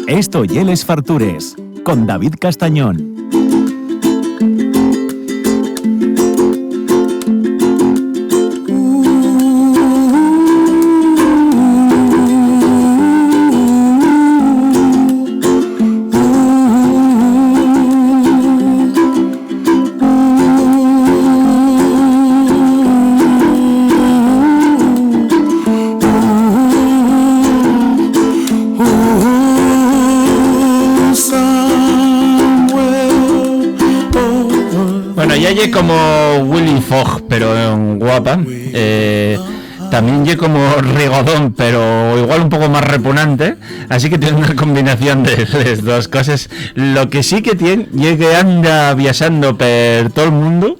Esto y Les Fartures, con David Castañón. Como Willy Fogg, pero en guapa. También lle como Rigodón, pero igual un poco más repugnante. Así que tiene una combinación de las dos cosas. Lo que sí que tiene, lle que anda viajando por todo el mundo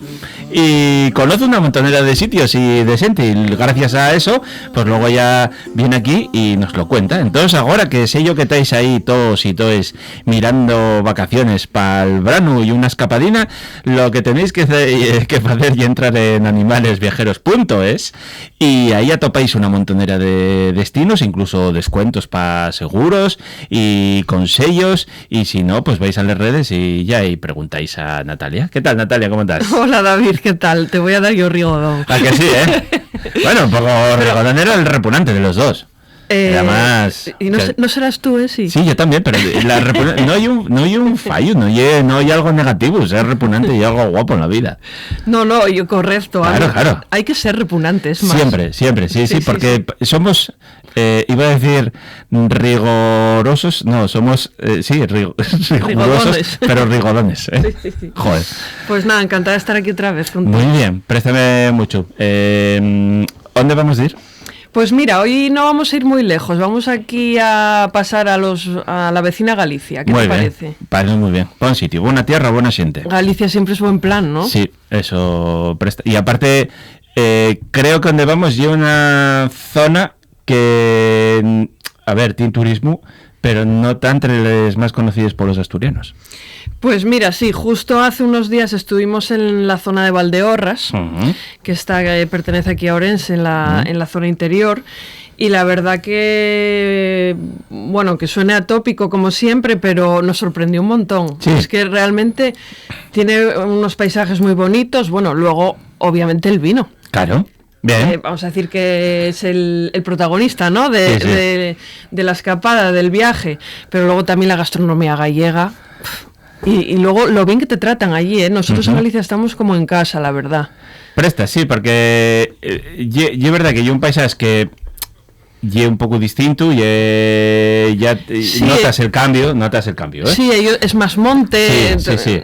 y conoce una montonera de sitios y de gente, y gracias a eso pues luego ya viene aquí y nos lo cuenta. Entonces ahora que sé yo que estáis ahí todos y todos mirando vacaciones para el verano y una escapadina, lo que tenéis que hacer y entrar en animalesviajeros.es y ahí atopáis una montonera de destinos, incluso descuentos para seguros y consejos, y si no pues vais a las redes y ya ahí preguntáis a Natalia. ¿Qué tal, Natalia? ¿Cómo estás? Hola, David, ¿qué tal? Te voy a dar yo Rigodón. ¿A que sí, Bueno, un poco Rigodón era el repugnante de los dos. Además, y no serás tú, sí. Sí, yo también, pero no hay un fallo, no hay algo negativo, ser repugnante y algo guapo en la vida. No, yo correcto. Claro. Hay que ser repugnantes más. Siempre, sí, porque somos, iba a decir rigorosos, no, somos, rigurosos, pero rigodones. Sí. Joder. Pues nada, encantada de estar aquí otra vez contigo. Muy bien, préstame mucho. ¿Dónde vamos a ir? Pues mira, hoy no vamos a ir muy lejos, vamos aquí a pasar a la vecina Galicia. ¿Qué te parece? Parece muy bien. Buen sitio, buena tierra, buena gente. Galicia siempre es buen plan, ¿no? Sí, eso presta. Y aparte, creo que donde vamos lleva una zona que, a ver, tiene turismo, pero no tan entre los más conocidos por los asturianos. Pues mira, sí, justo hace unos días estuvimos en la zona de Valdeorras, que pertenece aquí a Ourense, en la zona interior, y la verdad que, bueno, que suene atópico como siempre, pero nos sorprendió un montón. Sí. Es que realmente tiene unos paisajes muy bonitos, bueno, luego obviamente el vino. Claro. Bien. Vamos a decir que es el protagonista, ¿no? De la escapada, del viaje, pero luego también la gastronomía gallega. Y luego lo bien que te tratan allí, ¿eh? Nosotros en Galicia estamos como en casa, la verdad. Presta, sí, porque es verdad que hay un paisaje que y un poco distinto y ya sí, notas el cambio, ¿eh? Sí, es más monte, sí.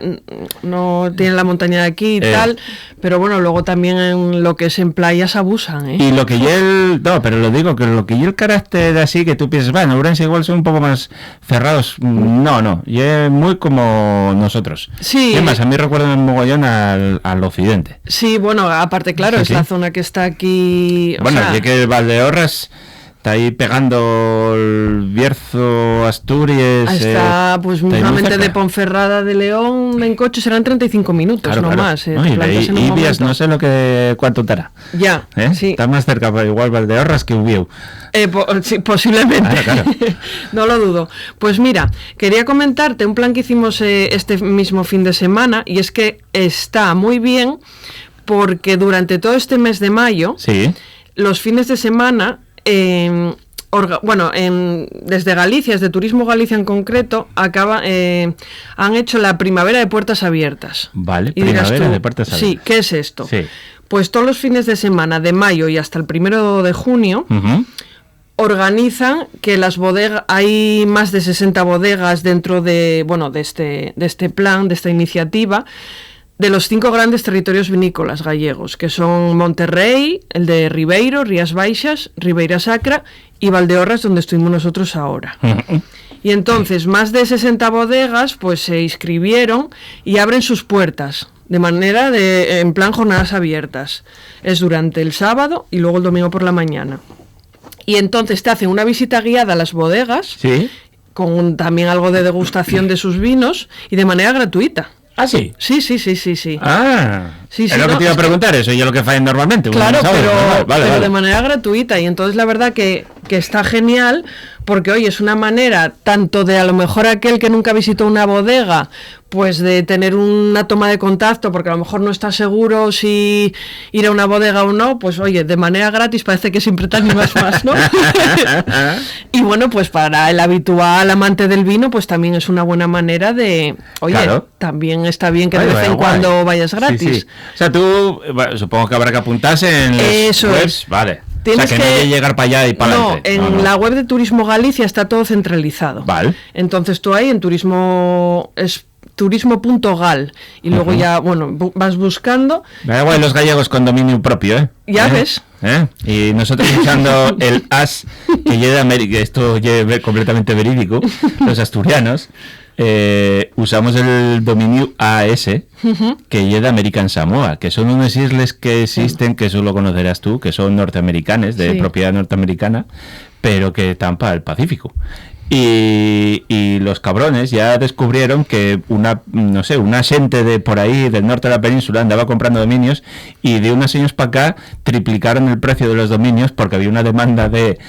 No tienen la montaña de aquí y tal, pero bueno, luego también en lo que es en playas abusan, ¿eh? Y lo que pero lo digo, que lo que el carácter así que tú piensas, bueno, Ourense igual son un poco más cerrados, no, y es muy como nosotros. Sí. Y además, a mí recuerdan un mogollón al occidente. Sí, bueno, aparte, claro, es la zona que está aquí... Bueno, ya que Valdeorras... Está ahí pegando el Bierzo, Asturias... Está, pues, mismamente de Ponferrada de León, en coche serán 35 minutos, claro. Más. No, y Vías, no sé cuánto estará. Ya, sí. Está más cerca, igual Valdeorras que Ubiu. Sí, posiblemente. Claro. No lo dudo. Pues mira, quería comentarte un plan que hicimos este mismo fin de semana, y es que está muy bien, porque durante todo este mes de mayo, sí, los fines de semana... desde Galicia, desde Turismo Galicia en concreto, han hecho la primavera de puertas abiertas. Vale, y primavera de puertas abiertas. Sí, ¿qué es esto? Sí. Pues todos los fines de semana de mayo y hasta el 1 de junio organizan que las bodegas, hay más de 60 bodegas dentro de este plan, de esta iniciativa, de los 5 grandes territorios vinícolas gallegos, que son Monterrey, el de Ribeiro, Rías Baixas, Ribeira Sacra y Valdeorras, donde estuvimos nosotros ahora. Y entonces, más de 60 bodegas pues se inscribieron y abren sus puertas, de manera en plan jornadas abiertas. Es durante el sábado y luego el domingo por la mañana. Y entonces te hacen una visita guiada a las bodegas, ¿sí?, con también algo de degustación de sus vinos y de manera gratuita. ¿Ah, sí? Sí. Sí, es lo que te iba a preguntar, eso y es lo que fallan normalmente. Claro, pero vale. de manera gratuita. Y entonces la verdad que está genial, porque oye, es una manera tanto de a lo mejor aquel que nunca visitó una bodega, pues de tener una toma de contacto, porque a lo mejor no está seguro si ir a una bodega o no, pues oye, de manera gratis parece que siempre te animas más, ¿no? Y bueno, pues para el habitual amante del vino, pues también es una buena manera de, oye, claro. También está bien que de vez en cuando vayas gratis. Sí. O sea, tú, bueno, supongo que habrá que apuntarse en las webs, vale. O sea, que no hay que llegar para allá y para adelante. No, en la web de Turismo Galicia está todo centralizado. Vale. Entonces tú ahí en turismo.gal y luego ya, bueno, vas buscando. Me da igual los gallegos con dominio propio, ¿eh? Ya ves. Y nosotros usando el as que llega de América, esto es completamente verídico, los asturianos, usamos el dominio AS que llega de American Samoa, que son unas islas que existen, que eso lo conocerás tú, que son norteamericanas, de propiedad norteamericana, pero que están para el Pacífico. Y los cabrones ya descubrieron que una gente de por ahí del norte de la península andaba comprando dominios y de unos años para acá triplicaron el precio de los dominios porque había una demanda de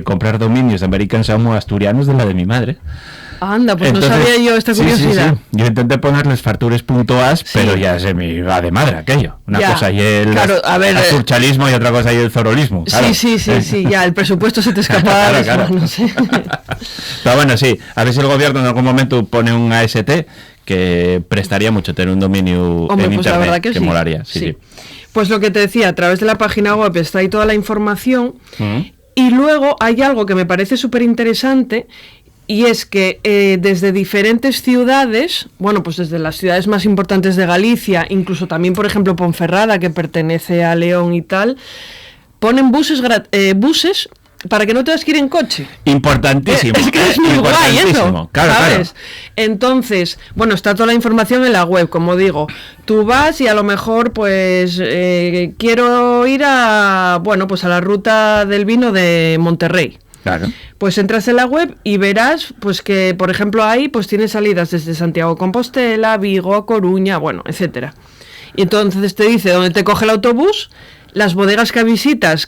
comprar dominios de American Samoa asturianos de la de mi madre. Anda, pues entonces, no sabía yo esta curiosidad. Sí. Yo intenté ponerles fartures.as, pero ya se me iba de madre aquello. Una cosa y el asturchalismo y otra cosa y el zorolismo. Claro. Sí, ya el presupuesto se te escapaba de las manos. Pero bueno, sí, a ver si el gobierno en algún momento pone un AST, que prestaría mucho tener un dominio en pues internet, la verdad que molaría. Sí. Pues lo que te decía, a través de la página web está ahí toda la información. Y luego hay algo que me parece súper interesante. Y es que desde diferentes ciudades, bueno, pues desde las ciudades más importantes de Galicia, incluso también, por ejemplo, Ponferrada, que pertenece a León y tal, ponen buses para que no tengas que ir en coche. Importantísimo. Es que es muy guay eso, claro. Entonces, bueno, está toda la información en la web, como digo. Tú vas y a lo mejor, pues, quiero ir a la ruta del vino de Monterrey. Claro. Pues entras en la web y verás pues que, por ejemplo, ahí pues tienes salidas desde Santiago de Compostela, Vigo, Coruña, bueno, etcétera. Y entonces te dice dónde te coge el autobús, las bodegas que visitas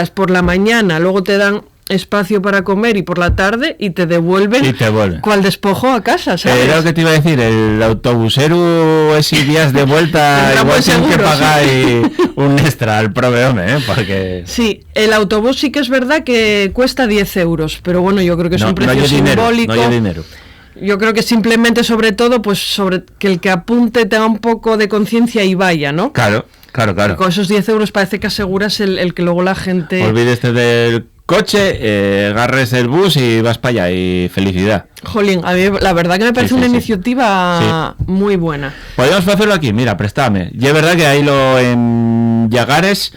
por la mañana, luego te dan espacio para comer y por la tarde y te devuelven cual despojo a casa, ¿sabes? Era lo que te iba a decir, el autobusero ese días de vuelta igual tienen que pagar un extra al proveedor, porque... Sí, el autobús sí que es verdad que cuesta 10 euros, pero bueno, yo creo que es un precio simbólico. No hay dinero. Yo creo que simplemente, sobre todo, pues sobre que el que apunte tenga un poco de conciencia y vaya, ¿no? Claro. Y con esos 10 euros parece que aseguras el que luego la gente... Olvídese del coche, agarres el bus y vas para allá y felicidad. Jolín, a mí la verdad que me parece una iniciativa muy buena. Podríamos hacerlo aquí, mira, préstame. Y es verdad que ahí en Llagares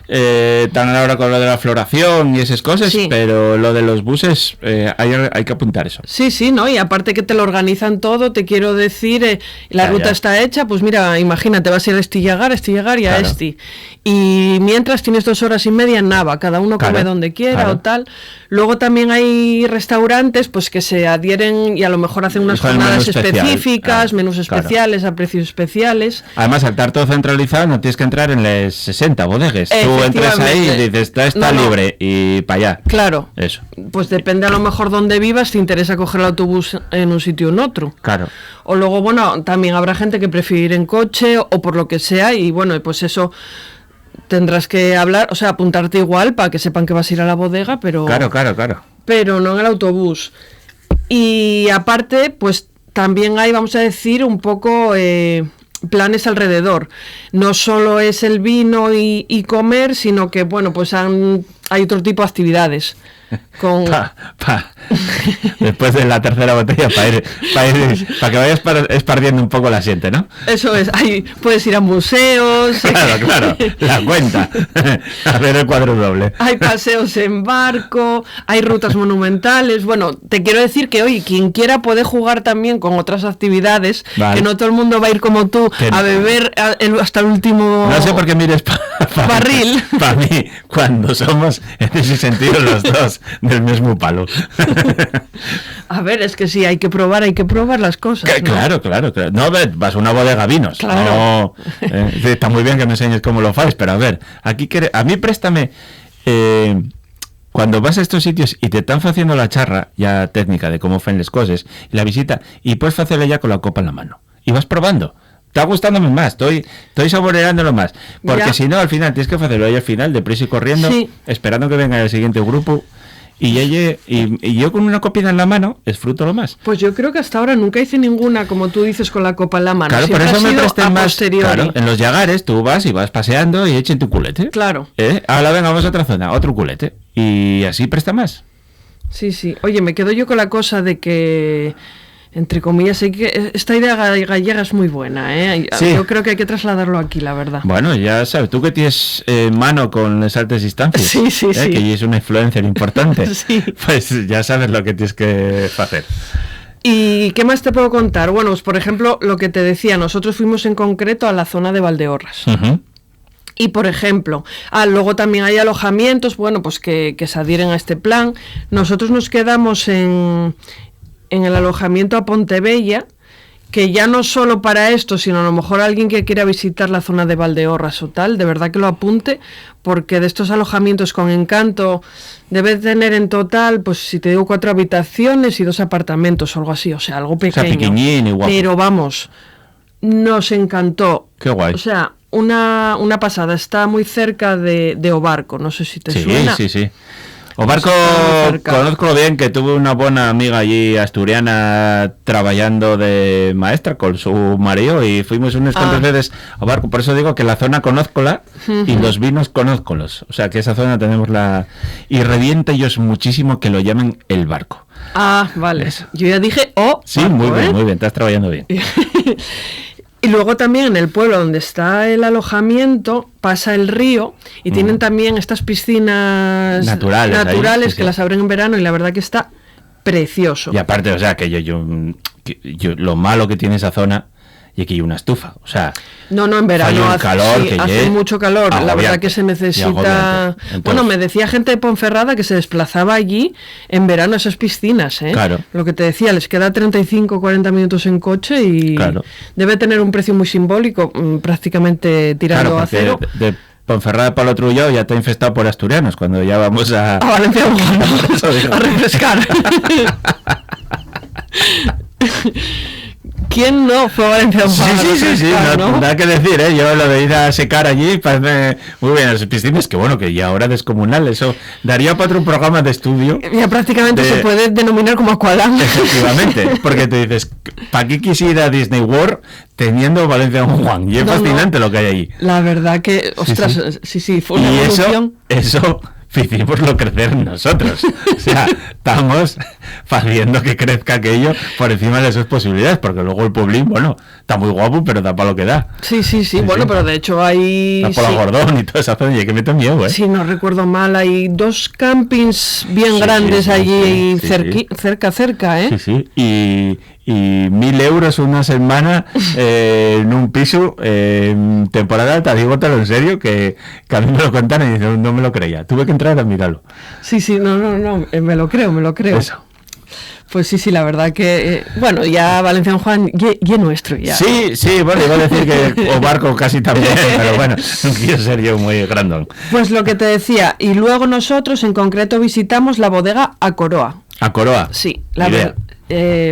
están ahora con lo de la floración y esas cosas, pero lo de los buses hay que apuntar eso. Sí, ¿no? Y aparte que te lo organizan todo, te quiero decir, la ruta está hecha, pues mira, imagínate, vas a ir a Estillagar y a Esti. Y mientras tienes 2 horas y media en Nava, cada uno come donde quiera o tal. Luego también hay restaurantes pues que se adhieren y a lo mejor hacen unas jornadas específicas, menús especiales, a precios especiales. Además, al estar todo centralizado, no tienes que entrar en las 60 bodegues. Tú entras ahí y dices, está libre y para allá. Claro. Eso. Pues depende a lo mejor dónde vivas, te interesa coger el autobús en un sitio o en otro. Claro. O luego, bueno, también habrá gente que prefiere ir en coche o por lo que sea y bueno, pues eso... Tendrás que hablar, o sea, apuntarte igual para que sepan que vas a ir a la bodega, pero... Claro. Pero no en el autobús. Y aparte, pues también hay, vamos a decir, un poco planes alrededor. No solo es el vino y comer, sino que, bueno, pues hay otro tipo de actividades. Después de la tercera botella para que vayas esparciendo un poco la siente, ¿no? Eso es, puedes ir a museos. Claro, la cuenta. A ver el cuadro doble. Hay paseos en barco, hay rutas monumentales. Bueno, te quiero decir que hoy quien quiera puede jugar también con otras actividades, que no todo el mundo va a ir como tú a beber hasta el último. No sé por qué mires barril. Para mí, cuando somos en ese sentido los dos todas del mismo palo. A ver, es que sí, hay que probar las cosas, ¿no? Claro. No, vas a una bodega vinos. Claro. No, está muy bien que me enseñes cómo lo fais, pero a ver, a mí préstame... cuando vas a estos sitios y te están haciendo la charra ya técnica de cómo fan las cosas y la visita, y puedes hacerla ya con la copa en la mano y vas probando, está gustándome más, estoy saboreándolo más, porque ya. Si no, al final tienes que hacerlo ahí al final, deprisa y corriendo, sí. Esperando que venga el siguiente grupo. Y yo con una copita en la mano disfruto lo más. Pues yo creo que hasta ahora nunca hice ninguna, como tú dices, con la copa en la mano. Claro, por Siempre eso ha me sido presté a más. posteriori. Claro, en los Yagares tú vas y vas paseando y echen tu culete. Claro. Ahora venga, vamos a otra zona, otro culete. Y así presta más. Sí. Oye, me quedo yo con la cosa de que, entre comillas, esta idea gallega es muy buena, ¿eh? Sí. Yo creo que hay que trasladarlo aquí, la verdad. Bueno, ya sabes, tú que tienes mano con las altas distancias, Sí. que es una influencer importante, Sí. Pues ya sabes lo que tienes que hacer. ¿Y qué más te puedo contar? Bueno, pues por ejemplo, lo que te decía, nosotros fuimos en concreto a la zona de Valdeorras. Uh-huh. Y por ejemplo, luego también hay alojamientos, bueno, pues que se adhieren a este plan. Nosotros nos quedamos en el alojamiento a Pontebella, que ya no solo para esto, sino a lo mejor alguien que quiera visitar la zona de Valdeorras o tal, de verdad que lo apunte, porque de estos alojamientos con Encanto debe tener en total, pues si te digo 4 habitaciones y 2 apartamentos o algo así, o sea, algo pequeño. O sea, pequeñín y guapo. Pero vamos, nos encantó. Qué guay. O sea, una pasada, está muy cerca de Obarco, no sé si te suena. Sí. Obarco, cerca. conozco bien, que tuve una buena amiga allí asturiana trabajando de maestra con su marido y fuimos unas cuantas veces a Obarco, por eso digo que la zona conózcola y los vinos conózcolos, o sea que esa zona tenemos y revienta ellos muchísimo que lo llamen el barco. Vale, Eso. yo ya dije, Sí, barco, muy bien, estás trabajando bien. Y luego también en el pueblo donde está el alojamiento pasa el río y tienen también estas piscinas naturales ahí, sí. que las abren en verano y la verdad que está precioso. Y aparte, o sea, que yo lo malo que tiene esa zona y aquí hay una estufa, o sea, No, en verano hace mucho calor, la verdad que se necesita. Entonces, bueno, me decía gente de Ponferrada que se desplazaba allí en verano a esas piscinas, ¿eh? Claro. Lo que te decía, les queda 35-40 minutos en coche y claro. Debe tener un precio muy simbólico, prácticamente tirando a cero. De Ponferrada para el otro lado ya está infestado por asturianos cuando ya vamos a Valencia a refrescar. ¿Quién no fue a Valencia? Sí, ¿no? Nada que decir, ¿eh? Yo lo de ir a secar allí parece muy bien. Las piscinas, que bueno, que ya ahora descomunal, eso daría para otro programa de estudio. Ya prácticamente se puede denominar como Aqualand. Efectivamente, porque te dices, ¿para qué quisiera a Disney World teniendo Valencia Don Juan? Y es fascinante lo que hay allí. La verdad que, ostras, sí, fue una evolución. Eso hicimoslo crecer nosotros. O sea, estamos haciendo que crezca aquello por encima de sus posibilidades, porque luego el pueblín, bueno, está muy guapo, pero da para lo que da. Sí, bueno, pero de hecho hay... Da por la Gordón y toda esa zona, y que me da miedo, ¿eh? Si no recuerdo mal, hay 2 campings bien grandes allí cerca, ¿eh? Sí, y 1.000 euros una semana en un piso en temporada alta, te lo en serio, que a mí me lo contaron y no me lo creía. Tuve que entrar a mirarlo. Sí, no, me lo creo. Eso. Pues sí, la verdad que... bueno, ya Valencia Don Juan, y nuestro ya. Sí, bueno, iba a decir que Obarco casi también, pero bueno, no quiero ser yo muy grandón. Pues lo que te decía, y luego nosotros en concreto visitamos la bodega A Coroa. ¿A Coroa? Sí, la verdad.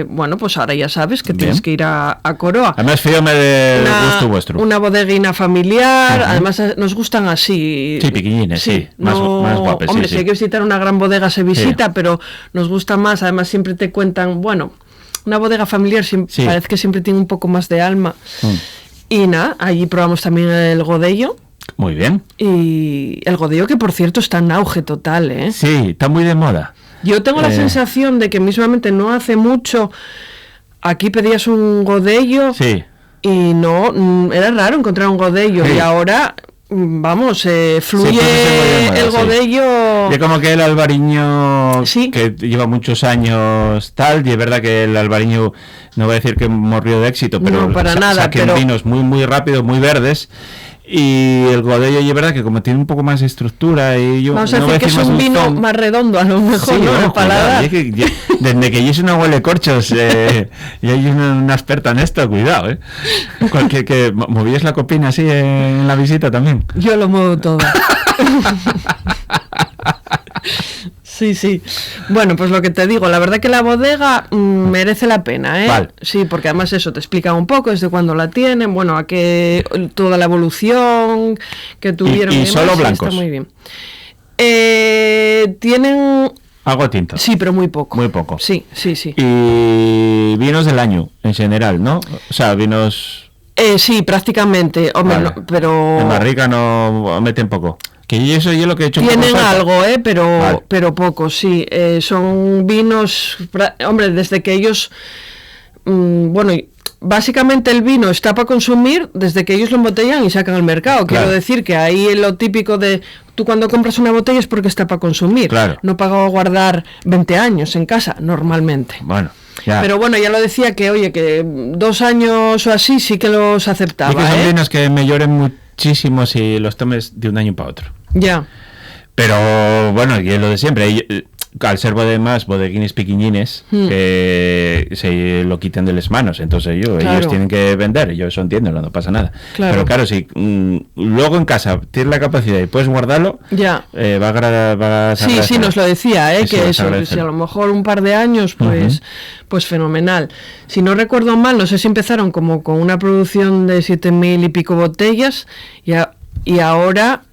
Bueno, pues ahora ya sabes que tienes que ir a Coroa. Además, fíjame de gusto vuestro. Una bodeguina familiar, además nos gustan así. Sí, pequeñines, sí. Más guapes. Hombre, si hay que visitar una gran bodega se visita, Sí. pero nos gusta más, además siempre te cuentan, bueno, una bodega familiar parece que siempre tiene un poco más de alma. Y nada, allí probamos también el godello. Muy bien. Y el godello que por cierto está en auge total, ¿eh? Sí, está muy de moda. Yo tengo la sensación de que mismamente no hace mucho aquí pedías un godello y no, era raro encontrar un godello y ahora, vamos, fluye el godello. Y como que el albariño, que lleva muchos años tal, y es verdad que el albariño, no voy a decir que murió de éxito, pero no, para nada, saquen vinos muy rápidos, muy verdes. Y el Godello, y es verdad que como tiene un poco más de estructura y yo Vamos a no decir que es un vino más redondo a lo mejor, sí, ¿no? El paladar. Desde que yo soy una huele corchos y hay una experta en esto, cuidado, que movías la copina así en la visita también. Yo lo muevo todo. Sí. Bueno, pues lo que te digo, la verdad que la bodega merece la pena, ¿eh? Vale. Sí, porque además eso te explica un poco desde cuándo la tienen, bueno, a qué toda la evolución que tuvieron. Y demás, solo sí, blancos. está muy bien. Tienen... Algo tinto. Sí, pero muy poco. Muy poco. Sí. Y vinos del año, en general, ¿no? O sea, vinos... Sí, prácticamente, hombre, Vale. no, pero... En barrica no meten poco. Que eso yo lo que he hecho... Tienen algo, Vale. pero poco, sí. Son vinos, hombre, desde que ellos, bueno, básicamente el vino está para consumir desde que ellos lo embotellan y sacan al mercado. Claro. Quiero decir que ahí lo típico de, tú cuando compras una botella es porque está para consumir. Claro. No para guardar 20 años en casa, normalmente. Bueno, ya. Pero bueno, ya lo decía que, oye, que 2 años o así sí que los aceptaba, Y que son vinos que me lloren muchísimo si los tomes de un año para otro. Ya. Pero bueno, y es lo de siempre. Al ser más bodeguines pequeñines, que se lo quiten de las manos. Entonces ellos tienen que vender. Yo eso entiendo, no pasa nada. Claro. Pero claro, si luego en casa tienes la capacidad y puedes guardarlo, Ya. va a Sí, nos lo decía, Sí, que vas a eso, que agradecer. si a lo mejor un par de años, pues, pues fenomenal. Si no recuerdo mal, no sé si empezaron como con una producción de 7.000 y pico botellas y ahora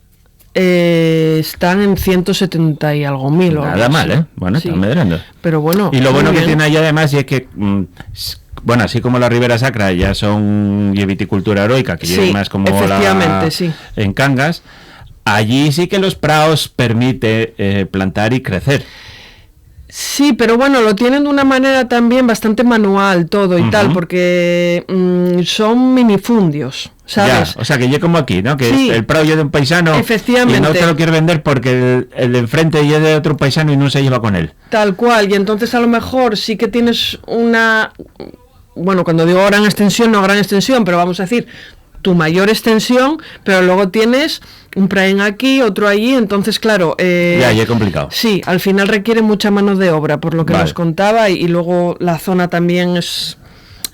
están en 170 y algo mil. Nada mal, ¿eh? Bueno, Sí. están medrando. Pero bueno. Y lo bueno muy que bien. tiene ahí además y es que, bueno, así como la Ribera Sacra ya son y viticultura heroica, que Sí, lleva más como efectivamente, sí. en Cangas, allí sí que los praos permite plantar y crecer. Sí, pero bueno, lo tienen de una manera también bastante manual todo y tal, porque son minifundios, ¿sabes? Ya, o sea, que yo como aquí, ¿no? Que Sí. el prao es de un paisano Efectivamente. y no te lo quiere vender porque el de enfrente ya es de otro paisano y no se lleva con él. Tal cual, y entonces a lo mejor sí que tienes una... Bueno, cuando digo gran extensión, no gran extensión, pero vamos a decir tu mayor extensión, pero luego tienes un praén aquí, otro allí, entonces claro... Ya es complicado. Sí, al final requiere mucha mano de obra, por lo que Vale. nos contaba, y luego la zona también es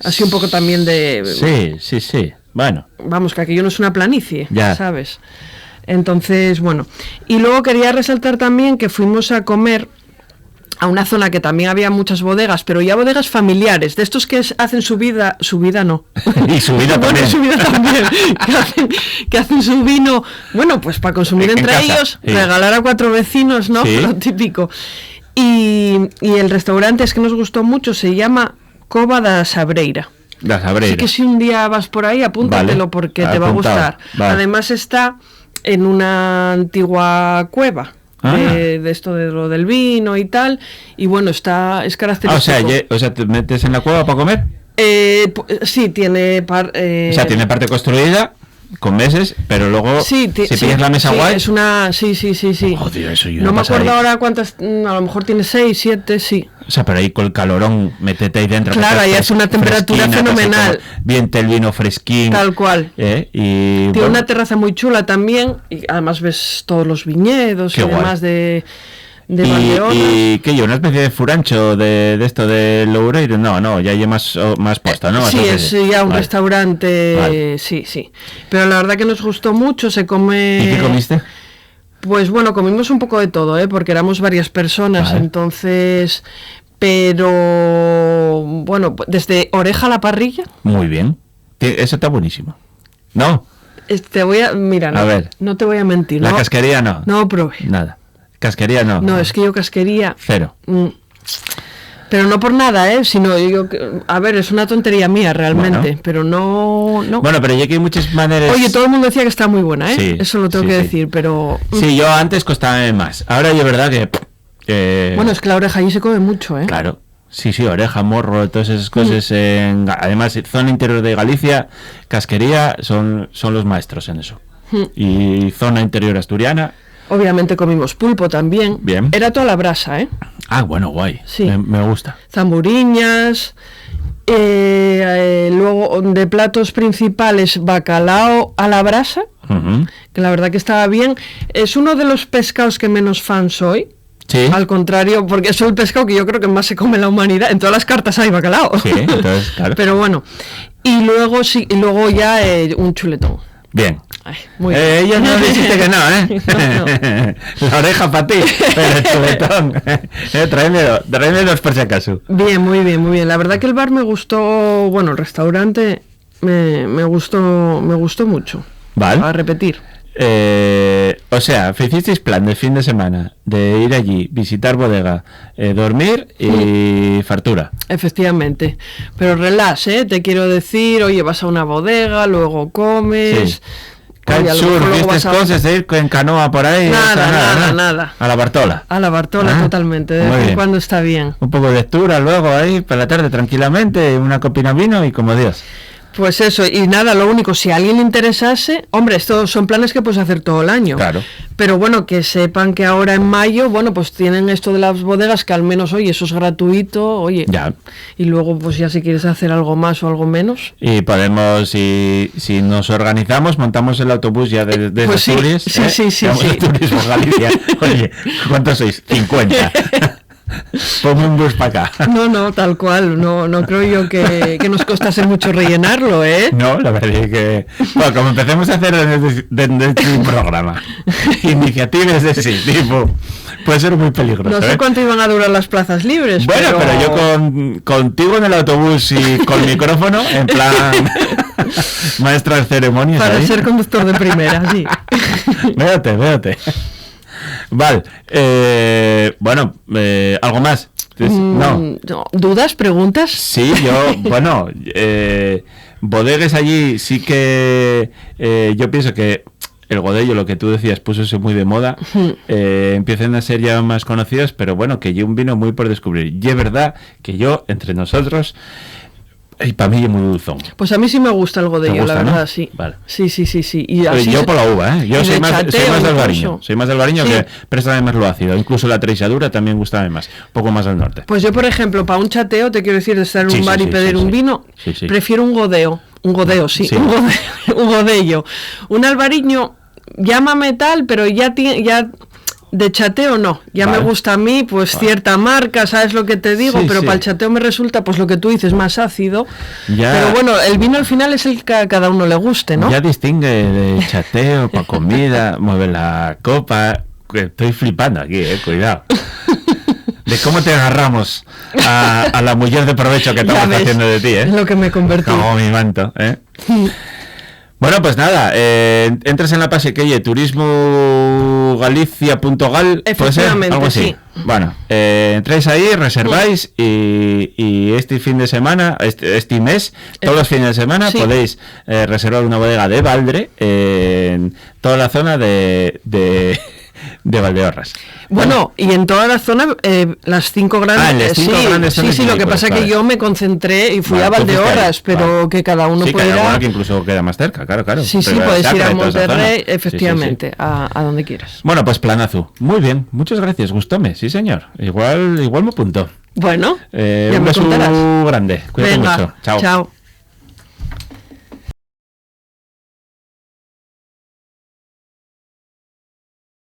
así un poco también de... Sí. Bueno. Vamos, que aquello no es una planicie, Ya. ¿sabes? Entonces, bueno. Y luego quería resaltar también que fuimos a comer a una zona que también había muchas bodegas, pero ya bodegas familiares, de estos que hacen su vida no. Y su vida Bueno, también. su vida también. que hacen su vino, bueno, pues para consumir En entre casa, ellos, sí. regalar a 4 vecinos, ¿no? Sí. Lo típico. Y el restaurante es que nos gustó mucho, se llama Cova da Sabreira. La Sabreira. Así que si un día vas por ahí, apúntatelo Vale, porque te va a apuntado, gustar. vale. Además está en una antigua cueva de esto de lo del vino y tal. Y bueno, es característico. O sea, ¿te metes en la cueva para comer? Sí, tiene... O sea, tiene parte construida con meses, pero luego si pillas la mesa sí, guay... es una... Sí. Oh, Dios, eso yo No me pasa acuerdo ahí. ahora cuántas... A lo mejor tiene 6, 7, sí. O sea, pero ahí con el calorón, métete ahí dentro. Claro, que ahí estás hace una temperatura fresquina, fenomenal. casi como viente el vino fresquín. Tal cual. Y Tiene bueno, una terraza muy chula también, y además ves todos los viñedos Qué y guay. demás de Valdeorras. y que yo, una especie de furancho de esto de Loureiro. No, ya hay más posta, ¿no? Sí, Entonces, es ya un vale. restaurante, Vale. sí. Pero la verdad que nos gustó mucho, se come... ¿Y qué comiste? Pues bueno, comimos un poco de todo, porque éramos varias personas, Vale. entonces... Pero bueno, desde oreja a la parrilla, Muy bien. Eso está buenísimo. ¿No? te voy a... Mira, A ver. no te voy a mentir. La no, casquería no. No probé. Nada. Casquería no. No, es que yo casquería... Cero. Pero no por nada, sino yo... A ver, es una tontería mía realmente, Bueno. pero no... Bueno, pero ya que hay muchas maneras... Oye, todo el mundo decía que está muy buena, Sí, eso lo tengo sí, que sí. decir, pero... Sí, yo antes costaba más. Ahora es verdad que... Bueno, es que la oreja allí se come mucho, Claro. Sí, oreja, morro, todas esas cosas. Además, zona interior de Galicia, casquería, son los maestros en eso. Y zona interior asturiana... Obviamente comimos pulpo también. Bien. Era toda la brasa, Ah, bueno, guay. Sí. Me gusta. Zamburiñas. Luego de platos principales, bacalao a la brasa. que la verdad que estaba bien. Es uno de los pescados que menos fan soy. Sí. Al contrario, porque es el pescado que yo creo que más se come en la humanidad. En todas las cartas hay bacalao. Sí, entonces, claro. Pero bueno. Y luego ya un chuletón. Bien. Ay, muy bien. Ella no dijiste que no, ¿eh? No. La oreja para ti, pero el chuletón. Tráeme dos por si acaso. Bien, muy bien, muy bien. La verdad que el bar me gustó, bueno, el restaurante me gustó mucho. Vale. A repetir. O sea, hicisteis plan de fin de semana de ir allí, visitar bodega, dormir y fartura. Efectivamente, pero relax, te quiero decir, oye, vas a una bodega, luego comes. Sí. Kitesurf y estas cosas de ir en canoa por ahí. Nada. A la Bartola. A la Bartola, totalmente, de vez en cuando está bien. Un poco de lectura luego ahí, para la tarde tranquilamente, una copina vino y como Dios. Pues eso, y nada, lo único, si a alguien le interesase, hombre, estos son planes que puedes hacer todo el año. Claro. Pero bueno, que sepan que ahora en mayo, bueno, pues tienen esto de las bodegas, que al menos, oye, eso es gratuito, oye. Ya. Y luego, pues ya si quieres hacer algo más o algo menos. Y podemos, si nos organizamos, montamos el autobús ya de pues Asturias. Sí. Vamos a Turismo Galicia. Oye, ¿cuántos sois? 50. Ponme un bus para acá. No, tal cual. No creo yo que nos costase mucho rellenarlo, ¿eh? No, la verdad es que... Bueno, como empecemos a hacer desde este programa iniciativas de ese tipo, puede ser muy peligroso. No sé cuánto iban a durar las plazas libres. Bueno, pero yo contigo en el autobús y con micrófono, en plan... maestra de ceremonias. Para ahí. ser conductor de primera, sí. Véate. Vale, bueno, ¿algo más? No. ¿Dudas? ¿Preguntas? Sí, yo, bueno, bodegues allí sí que yo pienso que el Godello, lo que tú decías, puso muy de moda, empiezan a ser ya más conocidos, pero bueno, que yo un vino muy por descubrir. Y es verdad que yo, entre nosotros... Y para mí es muy dulzón. Pues a mí sí me gusta el Godello, la verdad, ¿no? Sí. Vale. Sí. Y así yo por la uva, ¿eh? Yo soy más del Bariño. Soy más del Bariño, sí. Que presta más lo ácido. Incluso la treixadura también gusta más. Un poco más al norte. Pues yo, por ejemplo, para un chateo, te quiero decir, de estar en un bar y pedir un vino, prefiero un godeo. Un godello. Un godello. Un albariño, llámame tal, pero ya de chateo no, me gusta a mí pues cierta marca, sabes lo que te digo, pero para el chateo me resulta pues lo que tú dices más ácido, pero bueno, el vino al final es el que a cada uno le guste, ¿no? Ya distingue de chateo para comida, mueve la copa, estoy flipando aquí, cuidado. De cómo te agarramos a la mujer de provecho que estamos haciendo de ti, es lo que me convertí. Como mi manto, Bueno, pues nada, entras en la página que oye, turismogalicia.gal, puede ser, algo así. Sí. Bueno, entráis ahí, reserváis y este fin de semana, este mes, todos los fines de semana podéis reservar una bodega de Valdre en toda la zona de Valdeorras. Bueno, y en toda la zona, las 5 grandes. Sí, lo que pasa es que yo me concentré y fui a Valdeorras, pero que cada uno puede ir a... que incluso queda más cerca, claro. Sí, puedes ir a Monterrey, efectivamente, a donde quieras. Bueno, pues planazo. Muy bien, muchas gracias, gustóme, sí señor. Igual me apunto. Bueno, un beso grande. Cuídate mucho. Chao.